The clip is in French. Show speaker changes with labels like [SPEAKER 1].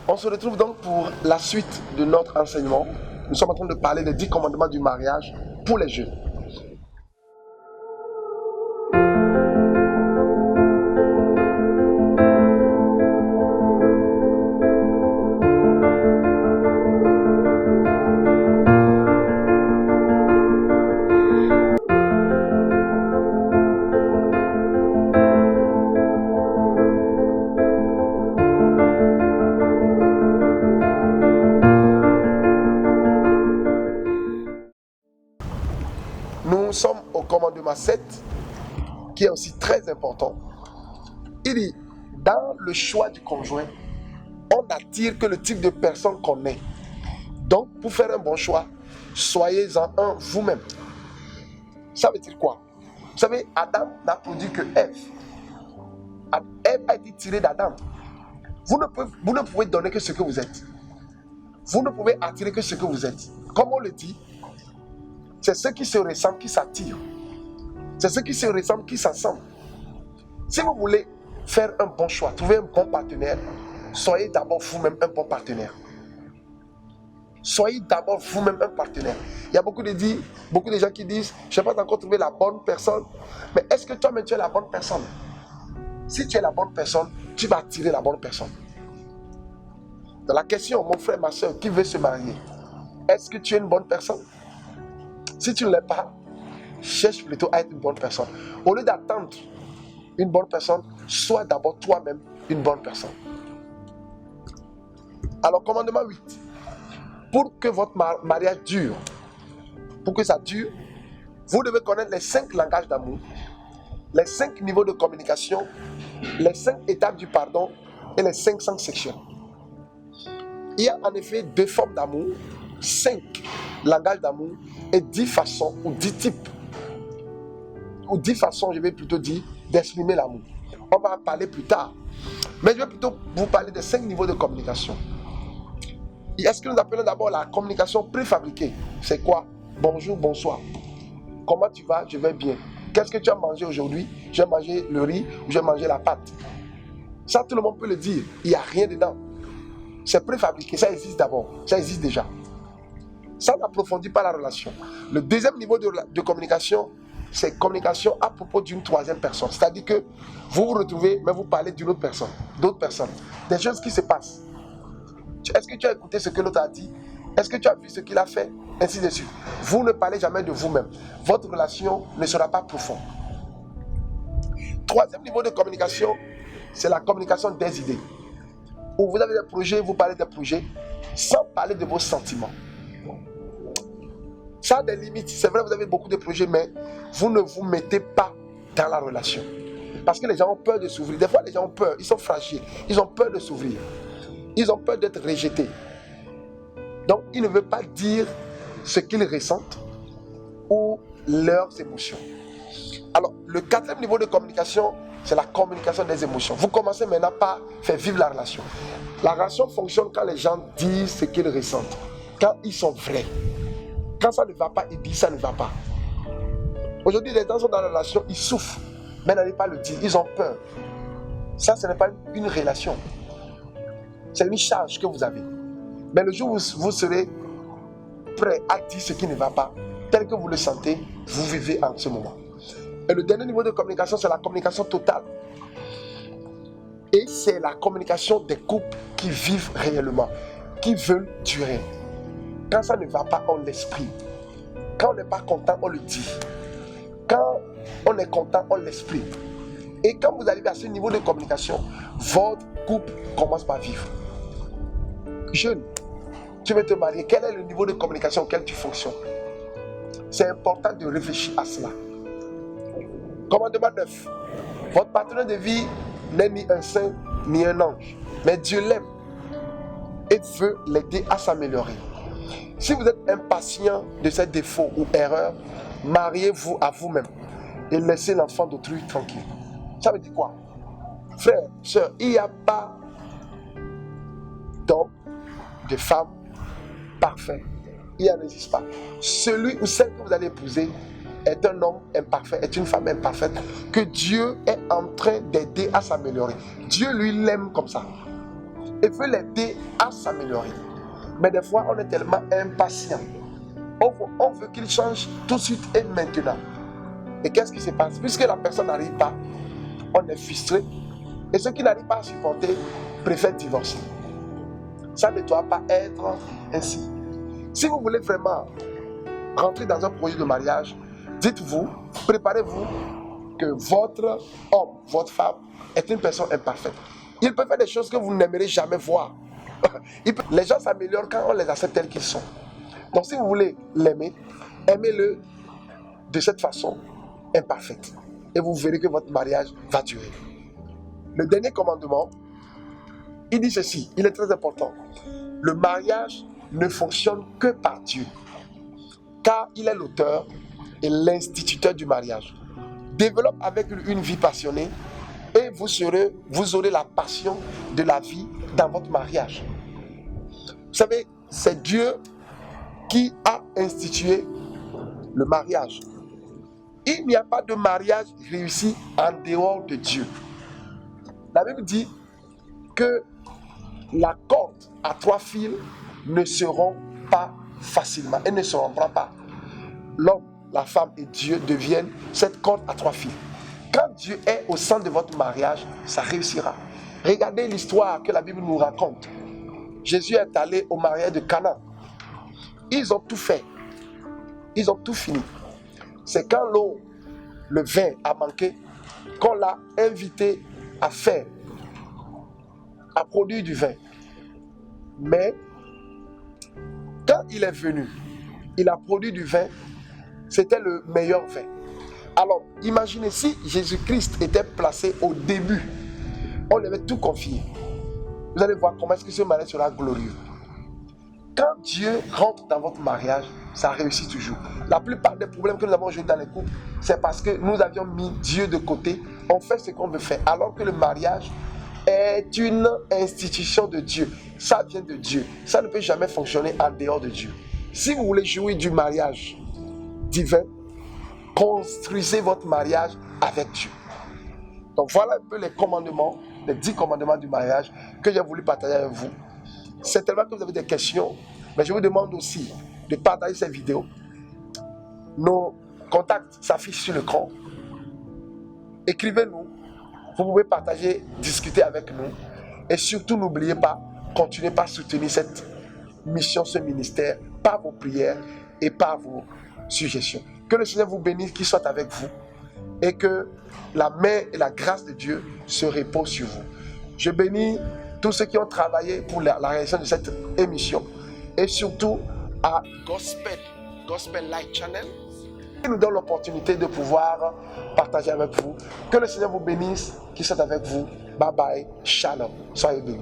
[SPEAKER 1] On se retrouve donc pour la suite de notre enseignement. Nous sommes en train de parler des 10 commandements du mariage pour les jeunes. Nous sommes au commandement 7, qui est aussi très important. Il dit, dans le choix du conjoint, on n'attire que le type de personne qu'on est. Donc, pour faire un bon choix, soyez-en un vous-même. Ça veut dire quoi? Vous savez, Adam n'a produit que Ève. Ève a été tirée d'Adam. Vous ne pouvez donner que ce que vous êtes. Vous ne pouvez attirer que ce que vous êtes. Comme on le dit, c'est ceux qui se ressemblent qui s'attirent. C'est ceux qui se ressemblent qui s'assemblent. Si vous voulez faire un bon choix, trouver un bon partenaire, soyez d'abord vous-même un bon partenaire. Soyez d'abord vous-même un partenaire. Il y a beaucoup de gens qui disent, je n'ai pas encore trouvé la bonne personne. Mais est-ce que toi-même tu es la bonne personne? Si tu es la bonne personne, tu vas attirer la bonne personne. Dans la question, mon frère, ma soeur, qui veut se marier, est-ce que tu es une bonne personne? Si tu ne l'es pas, cherche plutôt à être une bonne personne. Au lieu d'attendre une bonne personne, sois d'abord toi-même une bonne personne. Alors, commandement 8. Pour que votre mariage dure, pour que ça dure, vous devez connaître les 5 langages d'amour, les 5 niveaux de communication, les 5 étapes du pardon et les 5 sens sexuels. Il y a en effet 2 formes d'amour, 5 langages d'amour et 10 façons ou 10 types, ou 10 façons, je vais plutôt dire, d'exprimer l'amour. On va en parler plus tard. Mais je vais plutôt vous parler des 5 niveaux de communication. Et est-ce que nous appelons d'abord la communication préfabriquée? C'est quoi? Bonjour, bonsoir. Comment tu vas? Je vais bien. Qu'est-ce que tu as mangé aujourd'hui? J'ai mangé le riz ou j'ai mangé la pâte. Ça, tout le monde peut le dire. Il n'y a rien dedans. C'est préfabriqué. Ça existe d'abord. Ça existe déjà. Ça n'approfondit pas la relation. Le deuxième niveau de communication, c'est communication à propos d'une troisième personne. C'est-à-dire que vous vous retrouvez, mais vous parlez d'une autre personne, d'autres personnes. Des choses qui se passent. Est-ce que tu as écouté ce que l'autre a dit? Est-ce que tu as vu ce qu'il a fait? Ainsi de suite. Vous ne parlez jamais de vous-même. Votre relation ne sera pas profonde. Troisième niveau de communication, c'est la communication des idées. Où vous avez des projets, vous parlez des projets, sans parler de vos sentiments. Ça a des limites. C'est vrai, vous avez beaucoup de projets, mais vous ne vous mettez pas dans la relation. Parce que les gens ont peur de s'ouvrir. Des fois, les gens ont peur. Ils sont fragiles. Ils ont peur de s'ouvrir. Ils ont peur d'être rejetés. Donc, ils ne veulent pas dire ce qu'ils ressentent ou leurs émotions. Alors, le 4e niveau de communication, c'est la communication des émotions. Vous commencez maintenant par faire vivre la relation. La relation fonctionne quand les gens disent ce qu'ils ressentent. Quand ils sont vrais. Quand ça ne va pas, ils disent ça ne va pas. Aujourd'hui, les gens sont dans la relation, ils souffrent, mais n'allez pas le dire, ils ont peur. Ça, ce n'est pas une relation. C'est une charge que vous avez. Mais le jour où vous serez prêt à dire ce qui ne va pas, tel que vous le sentez, vous vivez en ce moment. Et le dernier niveau de communication, c'est la communication totale. Et c'est la communication des couples qui vivent réellement, qui veulent durer. Quand ça ne va pas, on l'exprime. Quand on n'est pas content, on le dit. Quand on est content, on l'exprime. Et quand vous arrivez à ce niveau de communication, votre couple commence par vivre. Jeune, tu veux te marier, quel est le niveau de communication auquel tu fonctionnes? C'est important de réfléchir à cela. Commandement 9. Votre partenaire de vie n'est ni un saint ni un ange, mais Dieu l'aime et veut l'aider à s'améliorer. Si vous êtes impatient de ces défauts ou erreurs, mariez-vous à vous-même et laissez l'enfant d'autrui tranquille. Ça veut dire quoi? Frère, soeur, il n'y a pas d'homme, de femme parfait. Il n'en existe pas. Celui ou celle que vous allez épouser est un homme imparfait, est une femme imparfaite, que Dieu est en train d'aider à s'améliorer. Dieu, lui, l'aime comme ça. et veut l'aider à s'améliorer. Mais des fois, on est tellement impatient. On veut qu'il change tout de suite et maintenant. Et qu'est-ce qui se passe? Puisque la personne n'arrive pas, on est frustré. Et ceux qui n'arrivent pas à supporter préfèrent divorcer. Ça ne doit pas être ainsi. Si vous voulez vraiment rentrer dans un projet de mariage, dites-vous, préparez-vous que votre homme, votre femme est une personne imparfaite. Il peut faire des choses que vous n'aimerez jamais voir. Les gens s'améliorent quand on les accepte tels qu'ils sont. Donc si vous voulez l'aimer, aimez-le de cette façon imparfaite. Et vous verrez que votre mariage va durer. Le dernier commandement, il dit ceci, il est très important. Le mariage ne fonctionne que par Dieu, car il est l'auteur et l'instituteur du mariage. Développe avec lui une vie passionnée et vous aurez la passion de la vie dans votre mariage. Vous savez, c'est Dieu qui a institué le mariage. Il n'y a pas de mariage réussi en dehors de Dieu. La Bible dit que la corde à 3 fils ne se rompt pas facilement et ne se rompra pas. L'homme, la femme et Dieu deviennent cette corde à 3 fils. Quand Dieu est au centre de votre mariage, ça réussira. Regardez l'histoire que la Bible nous raconte. Jésus est allé au mariage de Cana. Ils ont tout fait. Ils ont tout fini. C'est quand l'eau, le vin a manqué, qu'on l'a invité à faire, à produire du vin. Mais quand il est venu, il a produit du vin, c'était le meilleur vin. Alors, imaginez si Jésus-Christ était placé au début, on lui avait tout confié. Vous allez voir comment est-ce que ce mariage sera glorieux. Quand Dieu rentre dans votre mariage, ça réussit toujours. La plupart des problèmes que nous avons joués dans les couples, c'est parce que nous avions mis Dieu de côté. On fait ce qu'on veut faire. Alors que le mariage est une institution de Dieu. Ça vient de Dieu. Ça ne peut jamais fonctionner en dehors de Dieu. Si vous voulez jouir du mariage divin, construisez votre mariage avec Dieu. Donc voilà un peu les commandements, les 10 commandements du mariage que j'ai voulu partager avec vous. Certainement que vous avez des questions, mais je vous demande aussi de partager cette vidéo. Nos contacts s'affichent sur l'écran. Écrivez-nous, vous pouvez partager, discuter avec nous. Et surtout, n'oubliez pas, continuez par soutenir cette mission, ce ministère, par vos prières et par vos suggestions. Que le Seigneur vous bénisse, qu'il soit avec vous. Et que la main et la grâce de Dieu se reposent sur vous. Je bénis tous ceux qui ont travaillé pour la réalisation de cette émission. Et surtout à Gospel Light Channel, qui nous donne l'opportunité de pouvoir partager avec vous. Que le Seigneur vous bénisse, qu'il soit avec vous. Bye bye, shalom, soyez bénis.